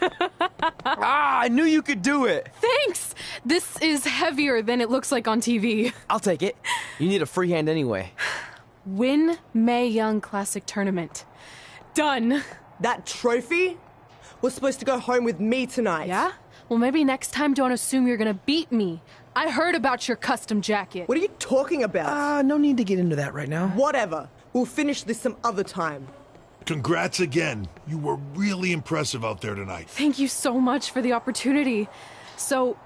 Ah, I knew you could do it. Thanks! This is heavier than it looks like on TV. I'll take it. You need a free hand anyway. Win Mae Young Classic Tournament. Done. That trophy was supposed to go home with me tonight. Yeah? Well, maybe next time don't assume you're gonna beat me. I heard about your custom jacket. What are you talking about? No need to get into that right now. Whatever. We'll finish this some other time. Congrats again. You were really impressive out there tonight. Thank you so much for the opportunity. So,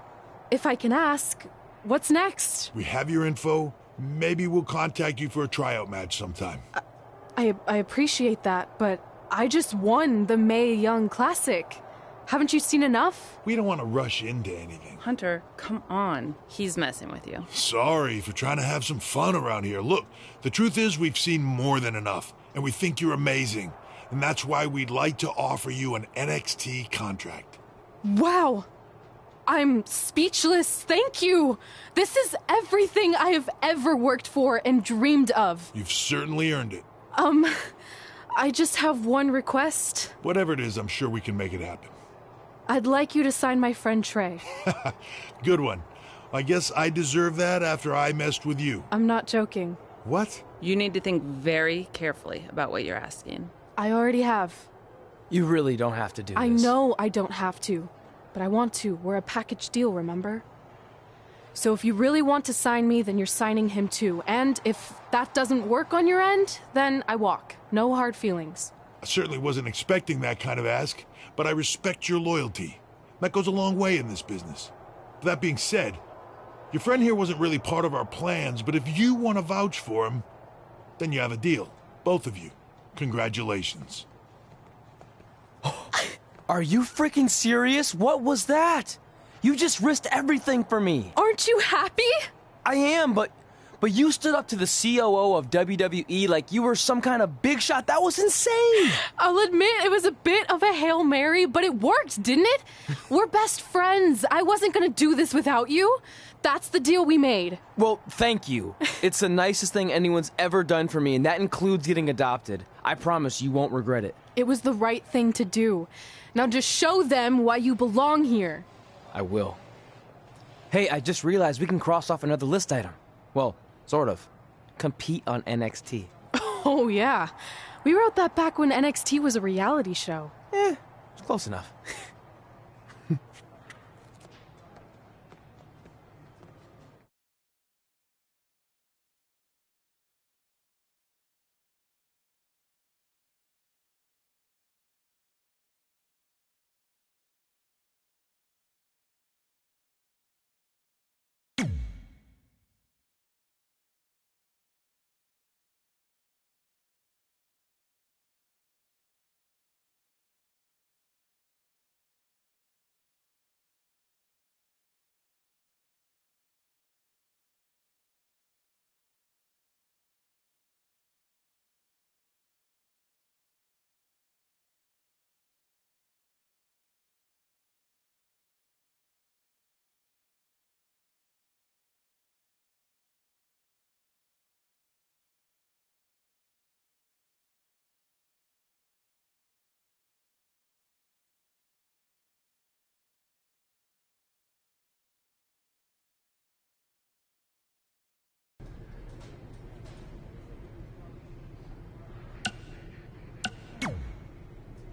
if I can ask, what's next? We have your info. Maybe we'll contact you for a tryout match sometime. I appreciate that, but I just won the Mae Young Classic. Haven't you seen enough? We don't want to rush into anything. Hunter, come on. He's messing with you. Sorry for trying to have some fun around here. Look, the truth is we've seen more than enough, and we think you're amazing. And that's why we'd like to offer you an NXT contract. Wow! I'm speechless. Thank you! This is everything I have ever worked for and dreamed of. You've certainly earned it. I just have one request. Whatever it is, I'm sure we can make it happen. I'd like you to sign my friend Trey. Good one. I guess I deserve that after I messed with you. I'm not joking. What? You need to think very carefully about what you're asking. I already have. You really don't have to do this. I know I don't have to, but I want to. We're a package deal, remember? So if you really want to sign me, then you're signing him too. And if that doesn't work on your end, then I walk. No hard feelings. I certainly wasn't expecting that kind of ask, but I respect your loyalty. That goes a long way in this business. That being said, your friend here wasn't really part of our plans, but if you want to vouch for him, then you have a deal. Both of you. Congratulations. Are you freaking serious? What was that? You just risked everything for me. Aren't you happy? I am, but you stood up to the COO of WWE like you were some kind of big shot. That was insane. I'll admit it was a bit of a Hail Mary, but it worked, didn't it? We're best friends. I wasn't gonna do this without you. That's the deal we made. Well, thank you. It's the nicest thing anyone's ever done for me, and that includes getting adopted. I promise you won't regret it. It was the right thing to do. Now just show them why you belong here. I will. Hey, I just realized we can cross off another list item. Well, sort of. Compete on NXT. Oh, yeah. We wrote that back when NXT was a reality show. It's close enough.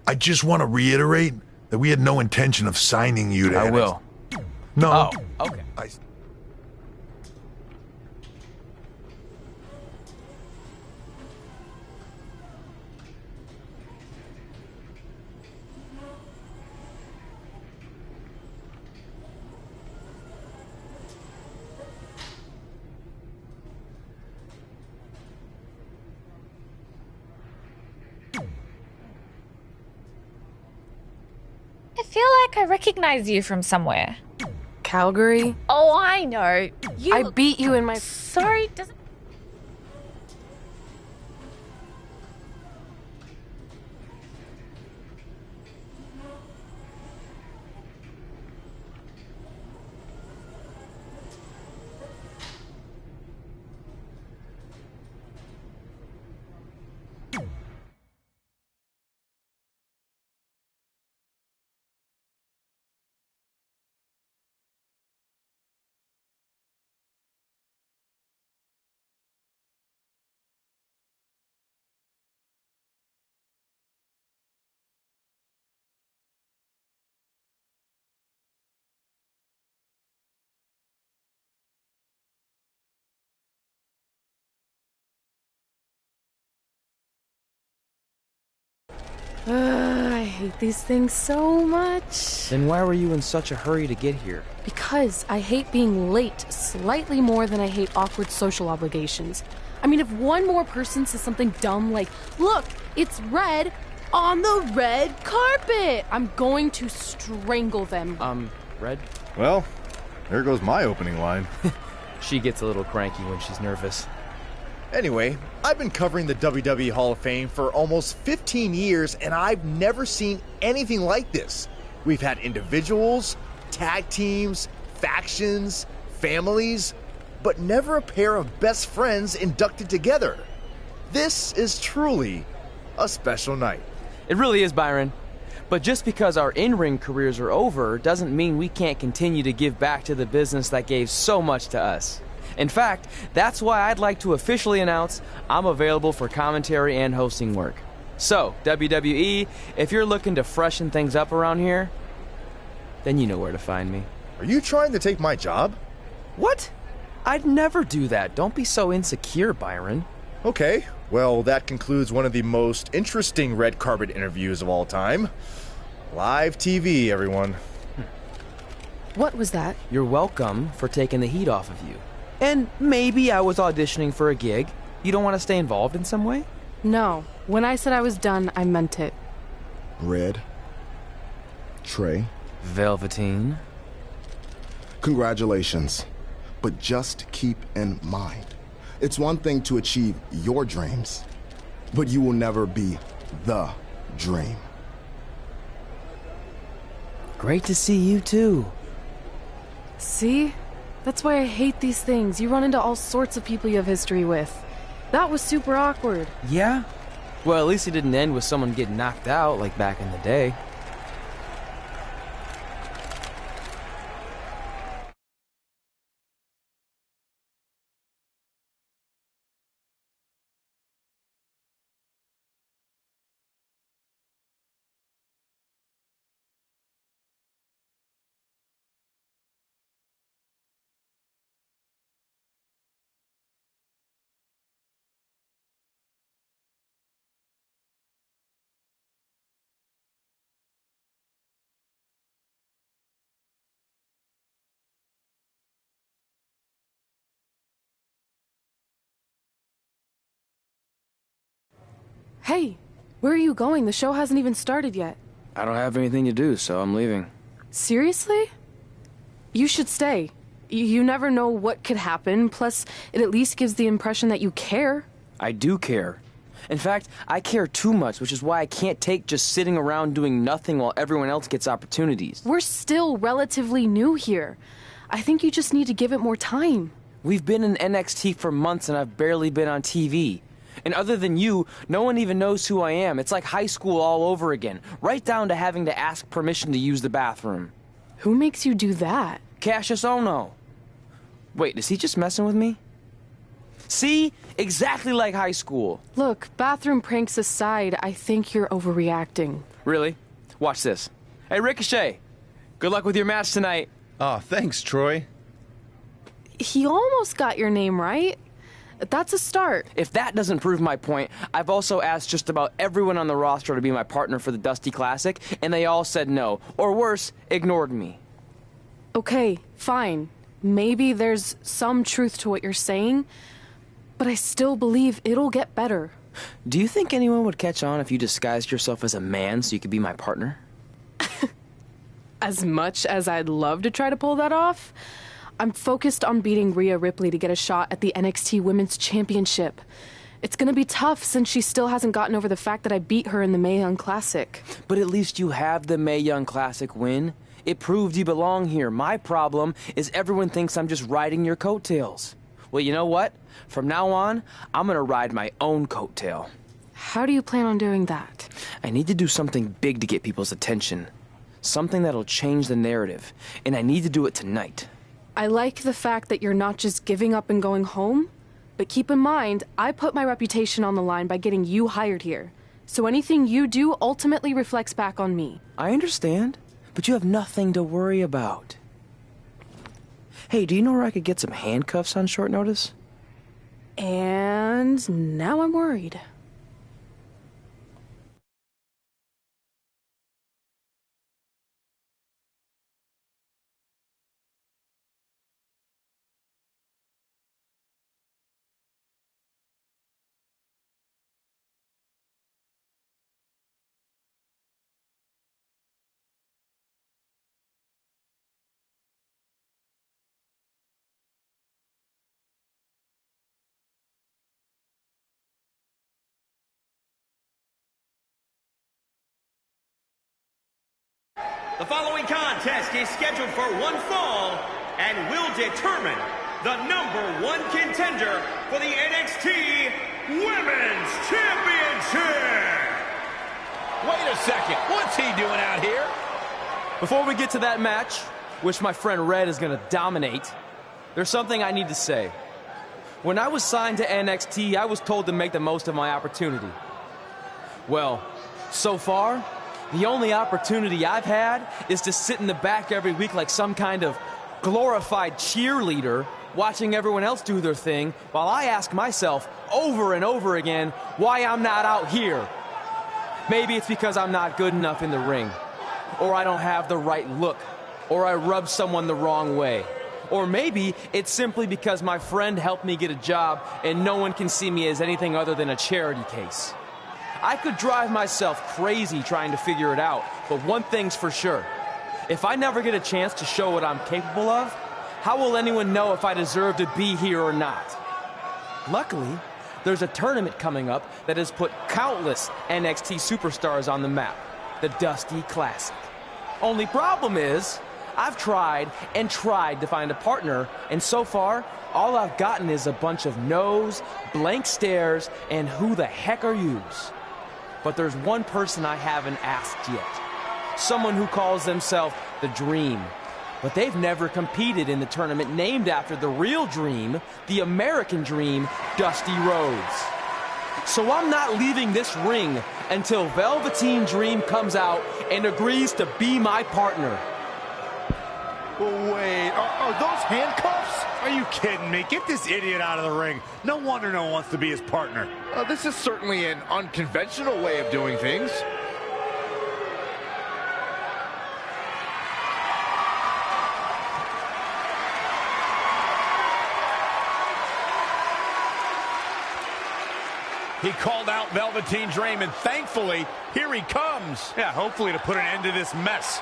I just want to reiterate that we had no intention of signing you to I NXT. will. No. Oh, okay. I... I feel like I recognize you from somewhere. Calgary? Oh, I know. You I beat you in my... Sorry, doesn't... I hate these things so much. Then why were you in such a hurry to get here? Because I hate being late slightly more than I hate awkward social obligations. I mean, if one more person says something dumb like, look, it's red on the red carpet, I'm going to strangle them. Red? Well, there goes my opening line. She gets a little cranky when she's nervous. Anyway, I've been covering the WWE Hall of Fame for almost 15 years, and I've never seen anything like this. We've had individuals, tag teams, factions, families, but never a pair of best friends inducted together. This is truly a special night. It really is, Byron. But just because our in-ring careers are over doesn't mean we can't continue to give back to the business that gave so much to us. In fact, that's why I'd like to officially announce I'm available for commentary and hosting work. So, WWE, if you're looking to freshen things up around here, then you know where to find me. Are you trying to take my job? What? I'd never do that. Don't be so insecure, Byron. Okay, well, that concludes one of the most interesting red carpet interviews of all time. Live TV, everyone. What was that? You're welcome for taking the heat off of you. And maybe I was auditioning for a gig. You don't want to stay involved in some way? No. When I said I was done, I meant it. Red. Trey. Velveteen. Congratulations. But just keep in mind, it's one thing to achieve your dreams, but you will never be the dream. Great to see you too. See? That's why I hate these things. You run into all sorts of people you have history with. That was super awkward. Yeah? Well, at least it didn't end with someone getting knocked out like back in the day. Hey, where are you going? The show hasn't even started yet. I don't have anything to do, so I'm leaving. Seriously? You should stay. You never know what could happen, plus it at least gives the impression that you care. I do care. In fact, I care too much, which is why I can't take just sitting around doing nothing while everyone else gets opportunities. We're still relatively new here. I think you just need to give it more time. We've been in NXT for months and I've barely been on TV. And other than you, no one even knows who I am. It's like high school all over again, right down to having to ask permission to use the bathroom. Who makes you do that? Cassius Ohno. Wait, is he just messing with me? See? Exactly like high school. Look, bathroom pranks aside, I think you're overreacting. Really? Watch this. Hey, Ricochet. Good luck with your match tonight. Aw, thanks, Troy. He almost got your name right. That's a start. If that doesn't prove my point, I've also asked just about everyone on the roster to be my partner for the Dusty Classic, and they all said no. Or worse, ignored me. Okay, fine. Maybe there's some truth to what you're saying, but I still believe it'll get better. Do you think anyone would catch on if you disguised yourself as a man so you could be my partner? As much as I'd love to try to pull that off, I'm focused on beating Rhea Ripley to get a shot at the NXT Women's Championship. It's gonna be tough since she still hasn't gotten over the fact that I beat her in the Mae Young Classic. But at least you have the Mae Young Classic win. It proved you belong here. My problem is everyone thinks I'm just riding your coattails. Well, you know what? From now on, I'm gonna ride my own coattail. How do you plan on doing that? I need to do something big to get people's attention. Something that'll change the narrative. And I need to do it tonight. I like the fact that you're not just giving up and going home, but keep in mind, I put my reputation on the line by getting you hired here. So anything you do ultimately reflects back on me. I understand, but you have nothing to worry about. Hey, do you know where I could get some handcuffs on short notice? And now I'm worried. The following contest is scheduled for one fall and will determine the #1 contender for the NXT Women's Championship. Wait a second, what's he doing out here? Before we get to that match, which my friend Red is going to dominate, there's something I need to say. When I was signed to NXT, I was told to make the most of my opportunity. Well, so far, the only opportunity I've had is to sit in the back every week like some kind of glorified cheerleader, watching everyone else do their thing, while I ask myself over and over again why I'm not out here. Maybe it's because I'm not good enough in the ring, or I don't have the right look, or I rub someone the wrong way. Or maybe it's simply because my friend helped me get a job and no one can see me as anything other than a charity case. I could drive myself crazy trying to figure it out, but one thing's for sure. If I never get a chance to show what I'm capable of, how will anyone know if I deserve to be here or not? Luckily, there's a tournament coming up that has put countless NXT superstars on the map, the Dusty Classic. Only problem is, I've tried and tried to find a partner, and so far, all I've gotten is a bunch of no's, blank stares, and who the heck are yous? But there's one person I haven't asked yet. Someone who calls themselves the Dream. But they've never competed in the tournament named after the real Dream, the American Dream, Dusty Rhodes. So I'm not leaving this ring until Velveteen Dream comes out and agrees to be my partner. Wait, are those handcuffs? Are you kidding me? Get this idiot out of the ring. No wonder no one wants to be his partner. This is certainly an unconventional way of doing things. He called out Velveteen Dream, and thankfully, here he comes. Yeah, hopefully to put an end to this mess.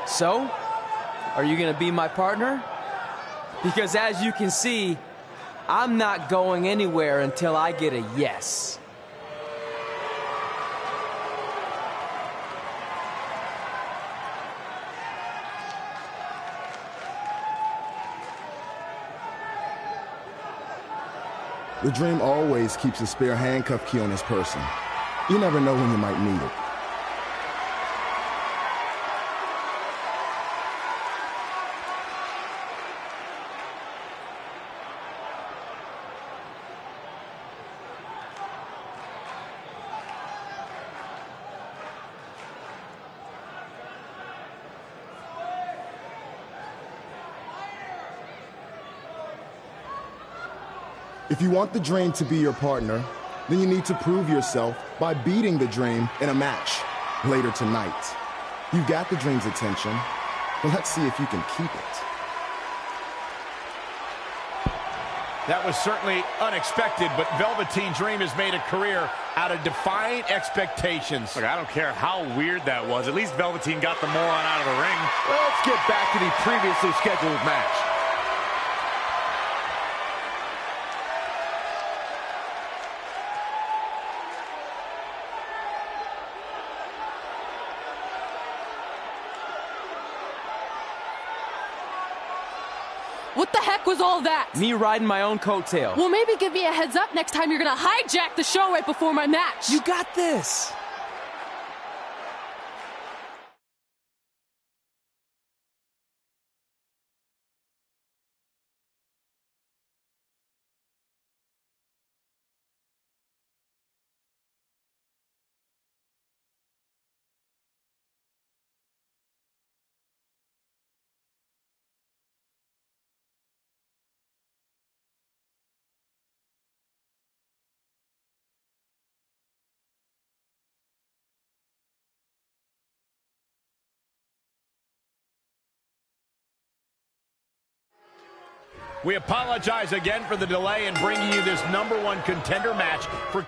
So, are you going to be my partner? Because as you can see, I'm not going anywhere until I get a yes. The Dream always keeps a spare handcuff key on his person. You never know when you might need it. If you want the Dream to be your partner, then you need to prove yourself by beating the Dream in a match later tonight. You've got the Dream's attention, but let's see if you can keep it. That was certainly unexpected, but Velveteen Dream has made a career out of defying expectations. Look, I don't care how weird that was. At least Velveteen got the moron out of the ring. Let's get back to the previously scheduled match. What the heck was all that? Me riding my own coattail. Well, maybe give me a heads up next time you're gonna hijack the show right before my match. You got this. We apologize again for the delay in bringing you this #1 contender match for